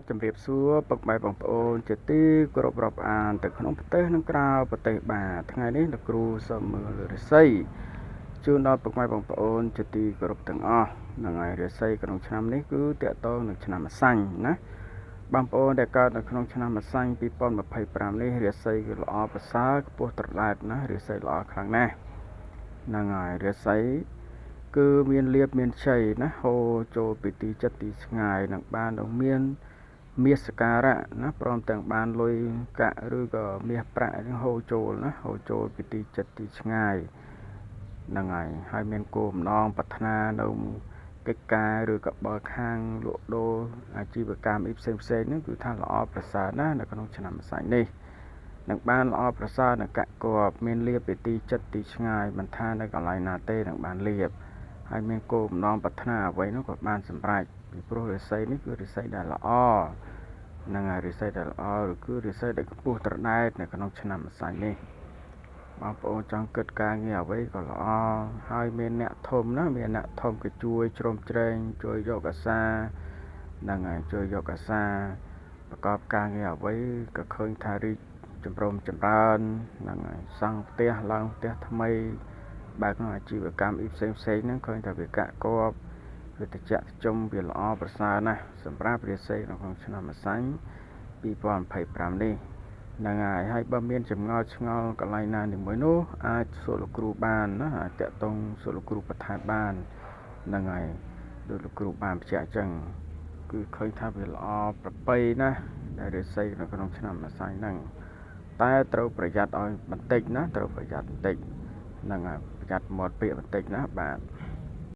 ជំរាបសួរពុកម៉ែបងប្អូនជាទីគោរពរាប់អានទៅក្នុងប្រទេសនិងក្រៅប្រទេសបាទថ្ងៃនេះលោកគ្រូសូមមើលរាសីជូនដល់ពុកម៉ែបងប្អូនជាទីគោរពទាំងអស់ហ្នឹងហើយរាសីក្នុងឆ្នាំនេះគឺតកតងនឹងឆ្នាំម្សាញ់ណាបងប្អូនដែលកើតនៅក្នុងឆ្នាំម្សាញ់2025នេះរាសីគឺល្អប្រសើរខ្ពស់ត្រដែតណារាសីល្អខ្លាំងណាស់ហ្នឹងហើយរាសីគឺមានលៀបមានជ័យណាហូរចូលពីទីចិត្តទីឆ្ងាយនឹងបាននឹងមានមាសការៈណាព្រមទាំងបានលុយកាក់ឬក៏មាសប្រាក់នឹងហូរចូលណាហូរចូលពីទីចិត្តទីឆ្ងាយហ្នឹងហើយមានគោលបំណងប្រាថ្នានៅកិច្ចការឬក៏បើខាងលក់ដូរអាជីវកម្មផ្សេងហ្នឹងគឺថាល្អប្រសើរណាស់នៅក្នុងឆ្នាំម្សាញ់នេះនឹងបានល្អប្រសើរនឹងកកបមានលៀបពីទីចិត្តទីឆ្ងាយមិនថានៅកន្លែងណាទេនឹងបានលៀបហើយមានគោលបំណងប្រាថ្នាអ្វីនោះក៏បានសម្រេចពីព្រោះរាសីនេះគឺរាសីដែលល្អហ្នឹងហើយរាសីដែលល្អឬគឺរាសីដែលខ្ពស់ត្រដែតនៅក្នុងឆ្នាំម្សាញ់នេះបងប្អូនចង់គិតការងារអ្វីក៏ល្អហើយមានអ្នកធំណាមានអ្នកធំក៏ជួយជ្រោមជ្រែងជួយយកអាសាហ្នឹងហើយជួយយកអាសាប្រកបការងារអ្វីក៏ឃើញថារីកចម្រុំចម្រើនហ្នឹងហើយសង់ផ្ទះឡើងផ្ទះថ្មីបើក្នុងអាជីវកម្មផ្សេងហ្នឹងឃើញថាវាកកបវាតិចជុំវាល្អប្រសើរណាស់សម្រាប់រាសីក្នុងឆ្នាំម្សាញ់2025នេះហ្នឹងហើយបើមានចម្ងល់ឆ្ងល់កន្លែងណានីមួយនោះអាចសួរលោកគ្រូបានណាអាចតាក់ទងសួរលោកគ្រូបន្ថែមបានហ្នឹងហើយដូចលោកគ្រូបានបញ្ជាក់អញ្ចឹងគឺឃើញថាវាល្អប្រពៃណាដែលរាសីនៅក្នុងឆ្នាំម្សាញ់ហ្នឹងតែត្រូវប្រយ័ត្នឲ្យបន្តិចណាត្រូវប្រយ័ត្នបន្តិចហ្នឹងហើយប្រយ័ត្នមាត់ពាក្យបន្តិចណាបាទ